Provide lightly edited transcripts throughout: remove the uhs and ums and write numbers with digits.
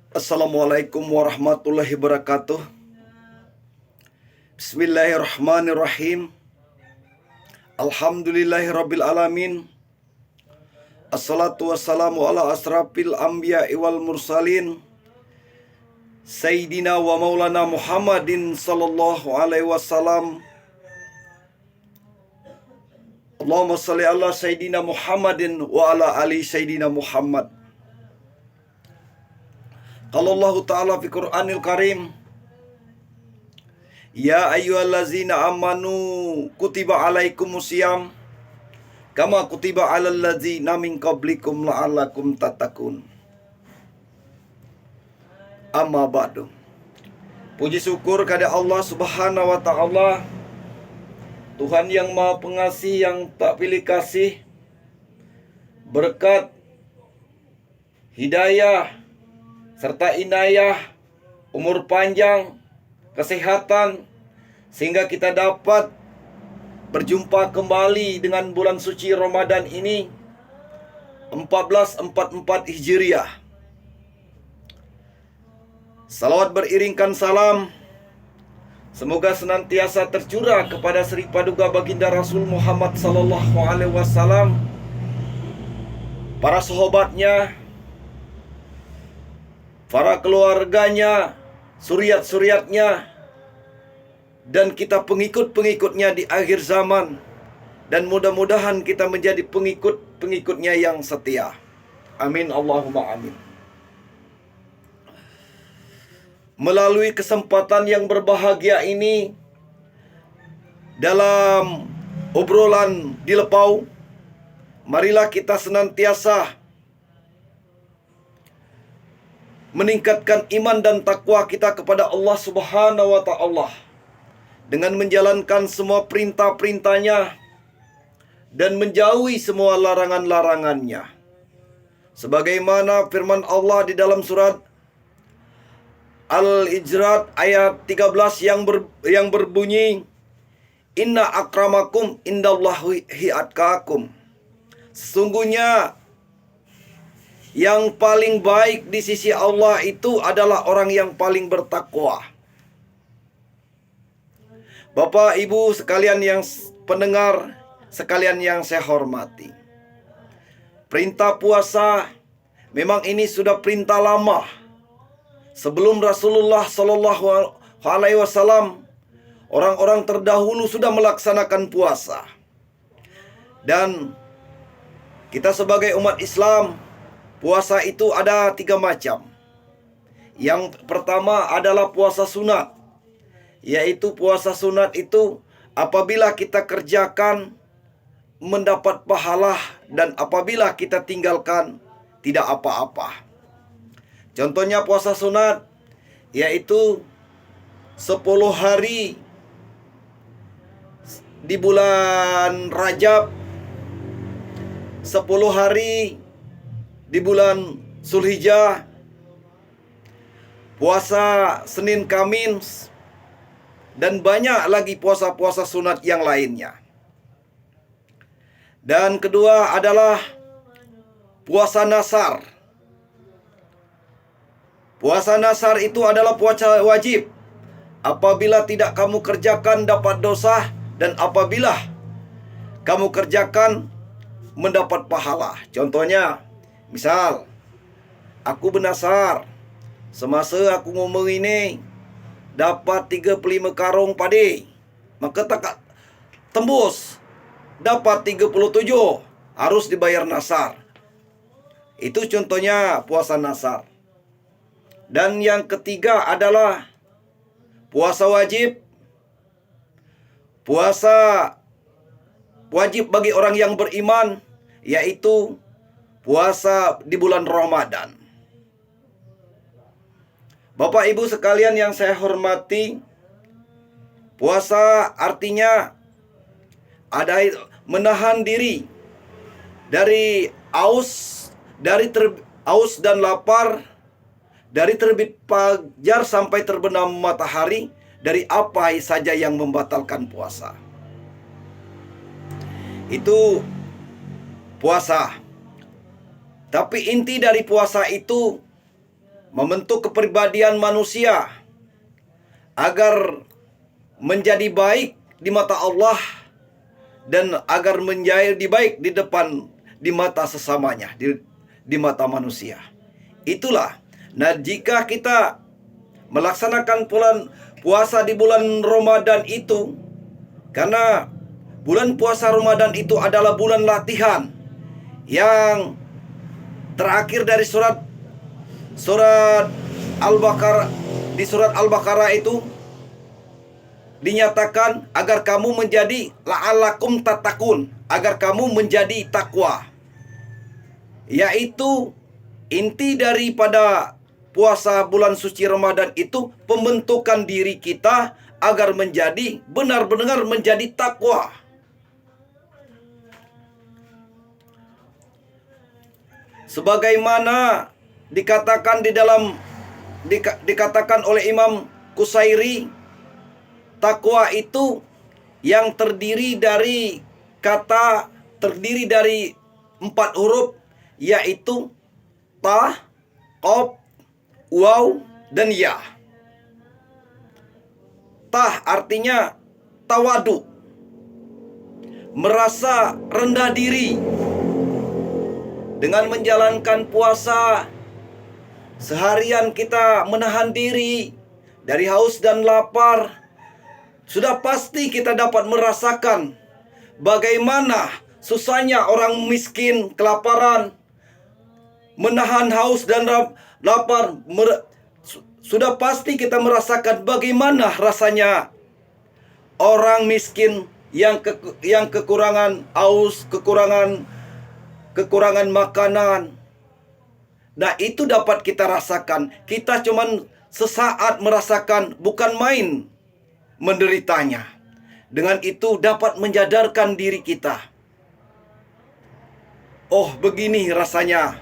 Assalamualaikum warahmatullahi wabarakatuh. Bismillahirrahmanirrahim. Alhamdulillahi rabbil alamin. Assalatu wassalamu ala asrafil anbiya'i wal mursalin Sayyidina wa maulana Muhammadin sallallahu alaihi wasallam. Allahumma salli ala Sayyidina Muhammadin wa ala ali Sayyidina Muhammad. Qala Allah Ta'ala fi Qur'anil Karim, ya ayyuhallazina amanu kutiba alaikumusiyam kama kutiba alal ladzina min qablikum la'allakum tattaqun. Amma ba'du. Puji syukur kepada Allah Subhanahu wa taala, Tuhan yang Maha Pengasih, yang tak pilih kasih, berkat, hidayah, serta inayah, umur panjang, kesehatan, sehingga kita dapat berjumpa kembali dengan bulan suci Ramadan ini 1444 Hijriah. Salawat beriringkan salam semoga senantiasa tercurah kepada Sri Paduka Baginda Rasul Muhammad sallallahu alaihi wasallam, para sahabatnya, para keluarganya, suriat-suriatnya, dan kita pengikut-pengikutnya di akhir zaman. Dan mudah-mudahan kita menjadi pengikut-pengikutnya yang setia. Amin Allahumma amin. Melalui kesempatan yang berbahagia ini, dalam obrolan di Lepau, marilah kita senantiasa meningkatkan iman dan takwa kita kepada Allah Subhanahu wa ta'ala dengan menjalankan semua perintah-perintahnya dan menjauhi semua larangan-larangannya. Sebagaimana firman Allah di dalam surat Al-Ijrat ayat 13 yang berbunyi, Inna akramakum indallahi atqakum. Sesungguhnya yang paling baik di sisi Allah itu adalah orang yang paling bertakwa. Bapak Ibu sekalian yang pendengar, sekalian yang saya hormati, perintah puasa memang ini sudah perintah lama. Sebelum Rasulullah Sallallahu Alaihi Wasallam, orang-orang terdahulu sudah melaksanakan puasa. Dan kita sebagai umat Islam, puasa itu ada 3 macam. Yang pertama adalah puasa sunat, yaitu puasa sunat itu apabila kita kerjakan mendapat pahala, dan apabila kita tinggalkan tidak apa-apa. Contohnya puasa sunat yaitu 10 hari di bulan Rajab, 10 hari di bulan Zulhijjah, puasa Senin Kamis, dan banyak lagi puasa-puasa sunat yang lainnya. Dan kedua adalah puasa Nasar. Puasa Nasar itu adalah puasa wajib. Apabila tidak kamu kerjakan dapat dosa, dan apabila kamu kerjakan mendapat pahala. Contohnya, misal aku bernasar, semasa aku ngomong ini dapat 35 karung padi, maka tak tembus dapat 37, harus dibayar nasar. Itu contohnya puasa Nasar. Dan yang ketiga adalah puasa wajib. Puasa wajib bagi orang yang beriman, yaitu puasa di bulan Ramadan. Bapak Ibu sekalian yang saya hormati, puasa artinya ada menahan diri dari aus dan lapar, dari terbit fajar sampai terbenam matahari, dari apa saja yang membatalkan puasa. Itu puasa. Tapi inti dari puasa itu membentuk kepribadian manusia agar menjadi baik di mata Allah dan agar menjadi baik di mata sesamanya, di mata manusia. Itulah. Nah, jika kita melaksanakan puasa di bulan Ramadan itu, karena bulan puasa Ramadan itu adalah bulan latihan yang terakhir dari surat Al-Baqarah. Di surat Al-Baqarah itu dinyatakan agar kamu menjadi la'alakum tatakun, agar kamu menjadi takwa. Yaitu inti daripada puasa bulan suci Ramadan itu pembentukan diri kita agar menjadi benar-benar menjadi takwa. Sebagaimana dikatakan dikatakan oleh Imam Qusairi, takwa itu yang terdiri dari 4 huruf, yaitu ta, qaf, waw, dan ya. Tah artinya tawadu, merasa rendah diri. Dengan menjalankan puasa, seharian kita menahan diri dari haus dan lapar. Sudah pasti kita dapat merasakan bagaimana susahnya orang miskin, kelaparan, menahan haus dan lapar. Sudah pasti kita merasakan bagaimana rasanya orang miskin yang kekurangan haus, kekurangan makanan. Nah, itu dapat kita rasakan. Kita cuman sesaat merasakan, bukan main menderitanya. Dengan itu dapat menyadarkan diri kita. Oh, begini rasanya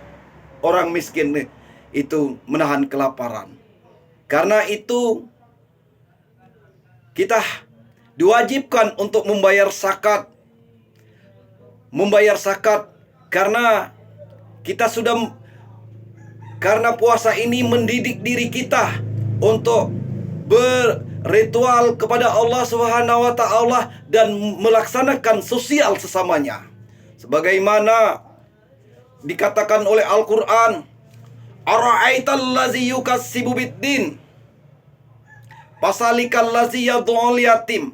orang miskin itu menahan kelaparan. Karena itu kita diwajibkan untuk membayar zakat. Karena puasa ini mendidik diri kita untuk berritual kepada Allah Subhanahu wa taala dan melaksanakan sosial sesamanya. Sebagaimana dikatakan oleh Al-Qur'an, ara'aital ladzi yukassibu biddin fasalikal ladzi yad'ul yatim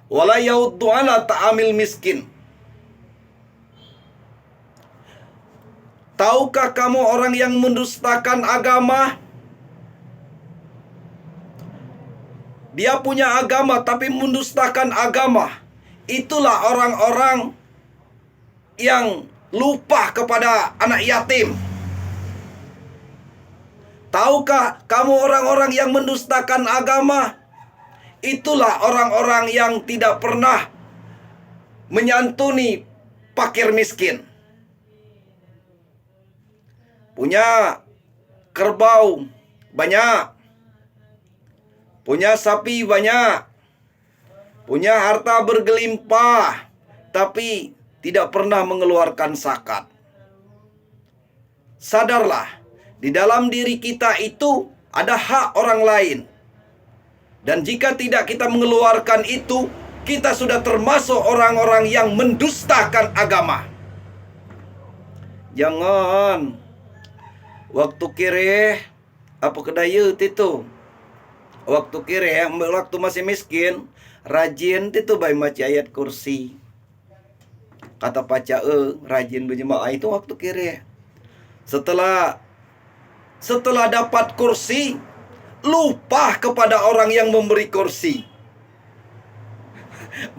wala yauddu ala ta'amil miskin. Tahukah kamu orang yang mendustakan agama? Dia punya agama tapi mendustakan agama. Itulah orang-orang yang lupa kepada anak yatim. Tahukah kamu orang-orang yang mendustakan agama? Itulah orang-orang yang tidak pernah menyantuni fakir miskin. Punya kerbau banyak, punya sapi banyak, punya harta bergelimpah, tapi tidak pernah mengeluarkan zakat. Sadarlah, di dalam diri kita itu ada hak orang lain. Dan jika tidak kita mengeluarkan itu, kita sudah termasuk orang-orang yang mendustakan agama. Jangan waktu kere apa kedaya itu. Waktu kere, waktu masih miskin, rajin itu bayi baca ayat kursi. Kata paca rajin berjemaah itu waktu kere. Setelah dapat kursi, lupa kepada orang yang memberi kursi.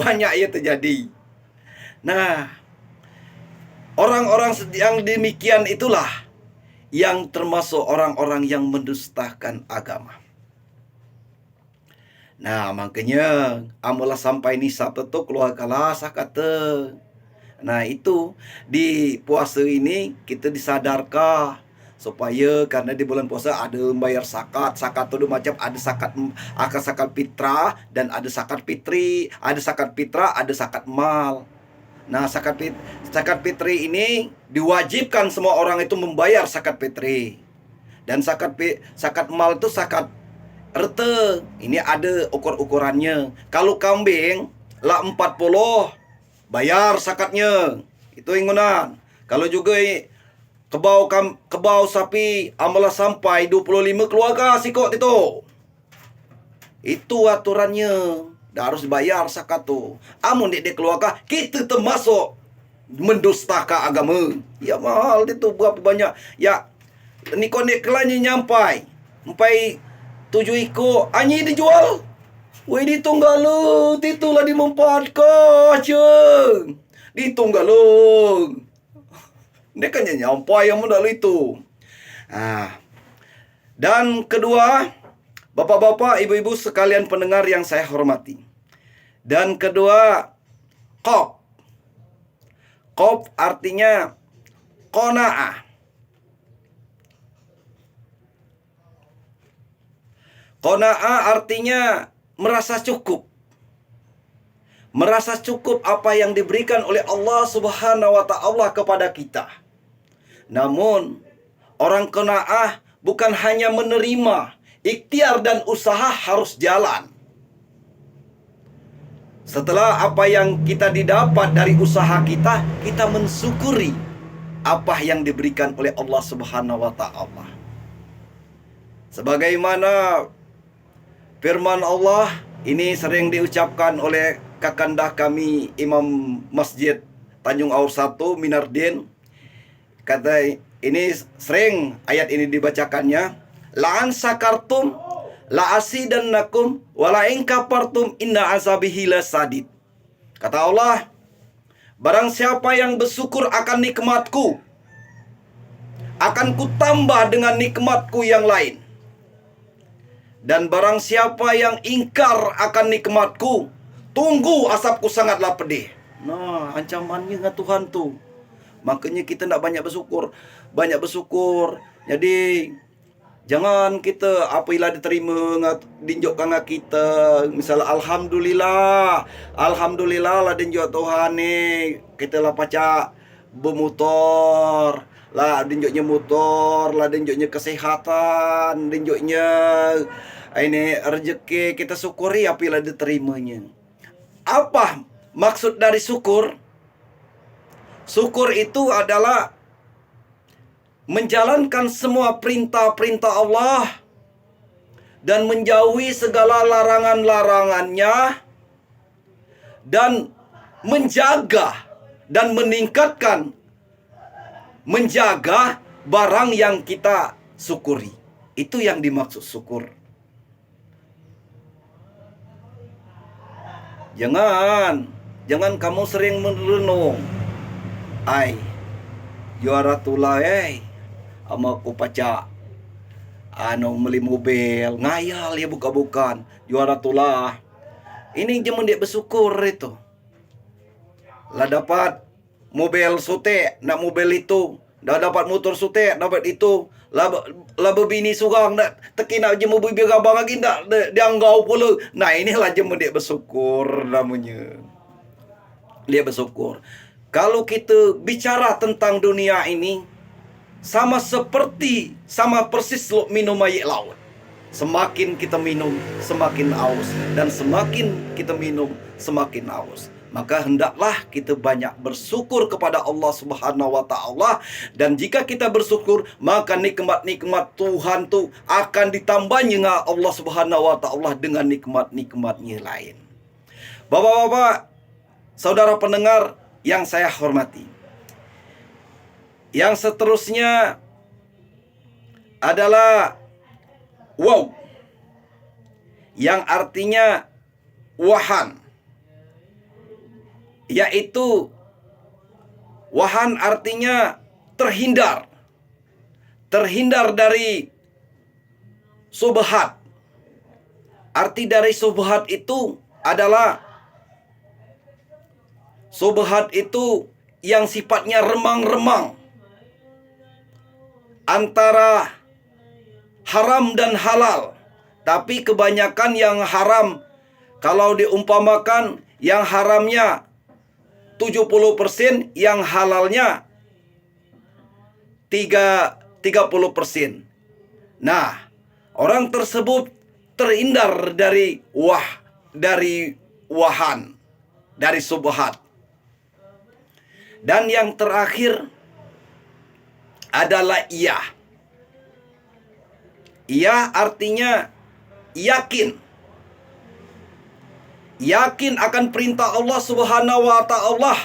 Banyak ya terjadi. Nah, orang-orang yang demikian itulah yang termasuk orang-orang yang mendustakan agama. Nah, makanya amalah sampai nisab itu keluarkanlah kata. Nah, itu di puasa ini kita disadarkan supaya karena di bulan puasa ada membayar zakat. Zakat itu macam ada zakat fitrah dan ada zakat fitri, ada zakat fitrah, ada zakat mal. Nah, zakat fitri ini diwajibkan semua orang itu membayar zakat fitri. Dan zakat mal itu zakat rete. Ini ada ukur-ukurannya. Kalau kambing lah 40 bayar zakatnya. Itu ingunan. Kalau juga kebau sapi amalah sampai 25 keluarga sikot itu. Itu aturannya. Dah harus bayar zakat tu. Amun dek keluarga kita termasuk mendustakan agama. Ya mahal itu berapa banyak. Ya ni konek kelanya nyampai 7 ekor anyi dijual. Woi ditunggalung, titulah dimanfaatkan ceng. Ditunggalung. Dia kan nyampai yang modal itu. Dan kedua, bapak-bapak, ibu-ibu sekalian pendengar yang saya hormati. Dan kedua, qaf. Qaf artinya qanaah. Qanaah artinya merasa cukup. Merasa cukup apa yang diberikan oleh Allah Subhanahu wa Ta'ala kepada kita. Namun, orang qanaah bukan hanya menerima, ikhtiar dan usaha harus jalan. Setelah apa yang kita didapat dari usaha kita, kita mensyukuri apa yang diberikan oleh Allah Subhanahu wa Ta'ala. Sebagaimana firman Allah ini sering diucapkan oleh kakanda kami Imam Masjid Tanjung Aur 1 Minardin. Kata ini sering ayat ini dibacakannya, la'an sakartum la asidannakum wa la in kafartum inna azabihi lasadid. Kata Allah, barang siapa yang bersyukur akan nikmatku, akan kutambah dengan nikmatku yang lain. Dan barang siapa yang ingkar akan nikmatku, tunggu asapku sangatlah pedih. Nah, ancamannya dengan Tuhan tu. Makanya kita nak banyak bersyukur. Banyak bersyukur. Jadi jangan kita apabila diterima dinjok dengan kita, misal alhamdulillah, alhamdulillah lah dinjok Tuhan ni, kita lah pacak bermotor, lah dinjoknya motor, lah dinjoknya kesehatan, dinjoknya ini rezeki, kita syukuri apabila diterimanya. Apa maksud dari syukur? Syukur itu adalah menjalankan semua perintah-perintah Allah dan menjauhi segala larangan-larangannya dan menjaga dan meningkatkan, menjaga barang yang kita syukuri. Itu yang dimaksud syukur. Jangan kamu sering merenung. Juara tulah ama aku pacak beli mobil, ngayal ya bukan juara tulah. Ini jaman dia bersyukur itu. Lah dapat mobil sote, nak mobil itu. Dah dapat motor sote, dapat itu. Lah berbini surang nak teki nak je mobil abang lagi nak dianggau pula. Nah, inilah jaman dia bersyukur namanya. Dia bersyukur. Kalau kita bicara tentang dunia ini, sama persis minum air laut. Semakin kita minum, semakin aus. Dan semakin kita minum, semakin aus. Maka hendaklah kita banyak bersyukur kepada Allah Subhanahu wa Ta'ala. Dan jika kita bersyukur, maka nikmat-nikmat Tuhan tu akan ditambahnya dengan Allah Subhanahu wa Ta'ala dengan nikmat-nikmatnya lain. Bapak-bapak, saudara pendengar yang saya hormati, yang seterusnya adalah wow, yang artinya wahan. Yaitu wahan artinya terhindar. Terhindar dari subhat. Arti dari subhat itu adalah subhat itu yang sifatnya remang-remang antara haram dan halal. Tapi kebanyakan yang haram, kalau diumpamakan yang haramnya 70%, yang halalnya 30%. Nah, orang tersebut terhindar dari wahan, dari subhat. Dan yang terakhir adalah iya. Iya artinya yakin. Yakin akan perintah Allah Subhanahu wa ta'ala.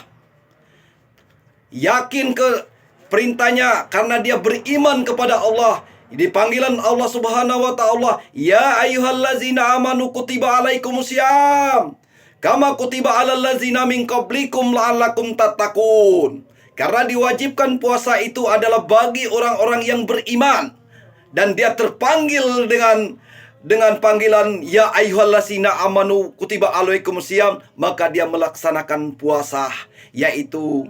Yakin ke perintahnya karena dia beriman kepada Allah. Di panggilan Allah Subhanahu wa ta'ala, ya ayyuhallazina amanu kutiba alaikumusiyam kama kutiba alal ladzina min qablikum la'allakum tattaqun. Karena diwajibkan puasa itu adalah bagi orang-orang yang beriman, dan dia terpanggil dengan panggilan ya ayyuhallazina amanu kutiba alaikumusiyam, maka dia melaksanakan puasa yaitu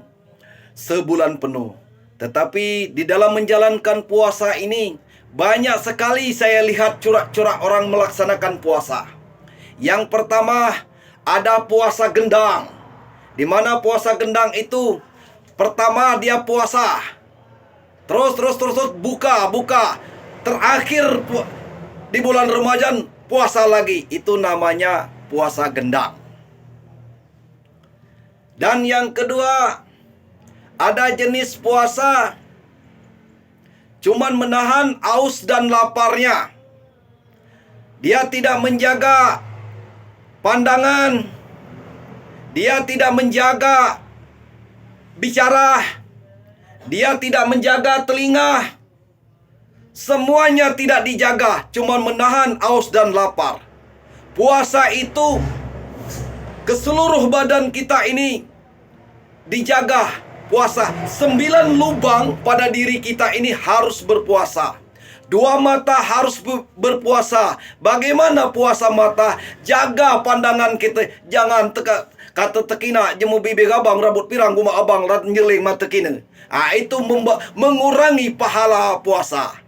sebulan penuh. Tetapi di dalam menjalankan puasa ini banyak sekali saya lihat corak-corak orang melaksanakan puasa. Yang pertama ada puasa gendang, di mana puasa gendang itu pertama dia puasa, terus buka, terakhir di bulan Ramadan puasa lagi. Itu namanya puasa gendang. Dan yang kedua, ada jenis puasa cuman menahan aus dan laparnya. Dia tidak menjaga pandangan, dia tidak menjaga bicara, dia tidak menjaga telinga. Semuanya tidak dijaga, cuman menahan aus dan lapar. Puasa itu ke seluruh badan kita ini dijaga. Puasa 9 lubang pada diri kita ini harus berpuasa. 2 mata harus berpuasa. Bagaimana puasa mata? Jaga pandangan kita. Jangan kata tekina jemu bibir abang, rambut pirang guma abang, rat nyeling mata kina. Itu mengurangi pahala puasa.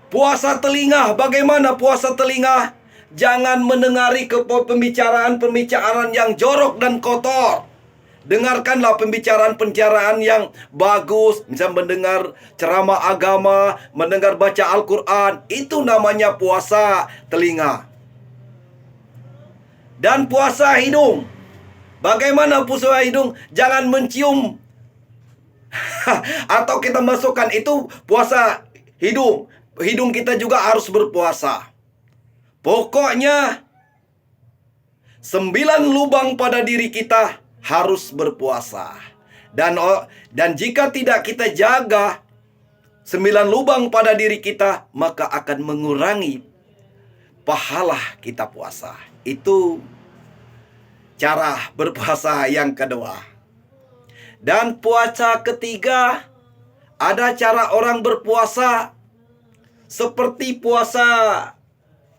Puasa telinga. Bagaimana puasa telinga? Jangan mendengari pembicaraan yang jorok dan kotor. Dengarkanlah pembicaraan yang bagus. Misal mendengar ceramah agama, mendengar baca Al-Quran. Itu namanya puasa telinga. Dan puasa hidung. Bagaimana puasa hidung? Jangan mencium. Atau kita masukkan itu puasa hidung. Hidung kita juga harus berpuasa. Pokoknya 9 lubang pada diri kita harus berpuasa. Dan jika tidak kita jaga 9 lubang pada diri kita, maka akan mengurangi pahala kita puasa. Itu cara berpuasa yang kedua. Dan puasa ketiga, ada cara orang berpuasa seperti puasa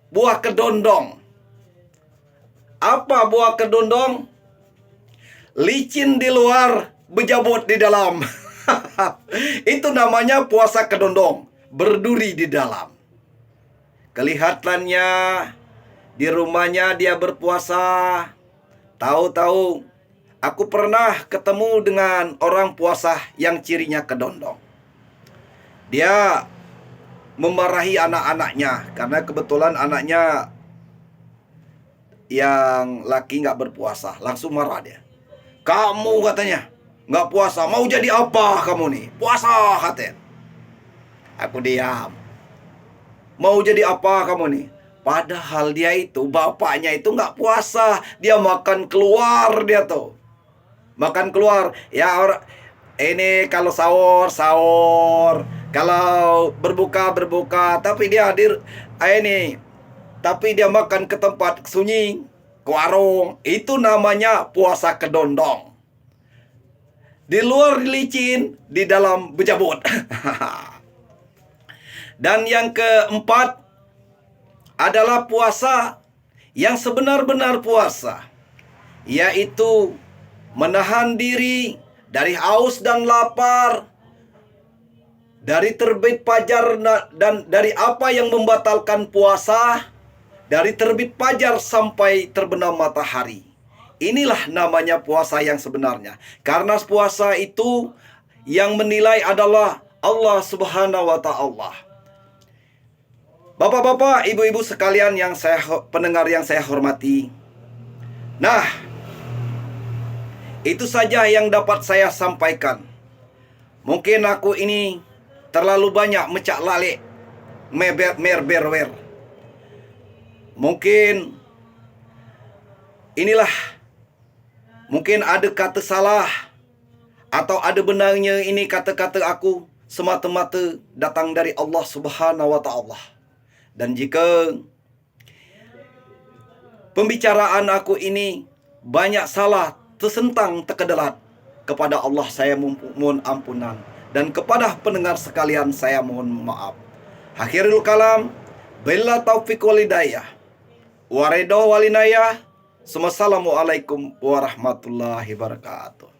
buah kedondong. Apa buah kedondong? Licin di luar, bejabut di dalam. Itu namanya puasa kedondong, berduri di dalam. Kelihatannya di rumahnya dia berpuasa. Tahu-tahu aku pernah ketemu dengan orang puasa yang cirinya kedondong. Dia memarahi anak-anaknya karena kebetulan anaknya yang laki nggak berpuasa. Langsung marah dia. Kamu katanya nggak puasa, mau jadi apa kamu nih? Puasa katanya. Aku diam. Mau jadi apa kamu nih? Padahal dia itu, bapaknya itu nggak puasa. Dia makan keluar dia tuh. Makan keluar. Ya ini kalau sahur. Kalau berbuka. Tapi dia tapi dia makan ke tempat sunyi, ke warung. Itu namanya puasa kedondong. Di luar licin, di dalam bejabut. Dan yang keempat adalah puasa yang sebenar-benar puasa, yaitu menahan diri dari haus dan lapar, dari terbit fajar dan dari apa yang membatalkan puasa, dari terbit fajar sampai terbenam matahari. Inilah namanya puasa yang sebenarnya. Karena puasa itu yang menilai adalah Allah Subhanahu wa ta'ala. Bapak-bapak, ibu-ibu sekalian yang pendengar yang saya hormati. Nah, itu saja yang dapat saya sampaikan. Mungkin aku ini terlalu banyak mecak lalik, merberwer. Mungkin inilah, mungkin ada kata salah atau ada benarnya ini kata-kata aku semata-mata datang dari Allah Subhanahu wa taala. Dan jika pembicaraan aku ini banyak salah, tersentang, terkedelat, kepada Allah saya mohon ampunan, dan kepada pendengar sekalian saya mohon maaf. Akhirul kalam, bila taufiq wal hidayah, waridho walinayah. Wassalamualaikum warahmatullahi wabarakatuh.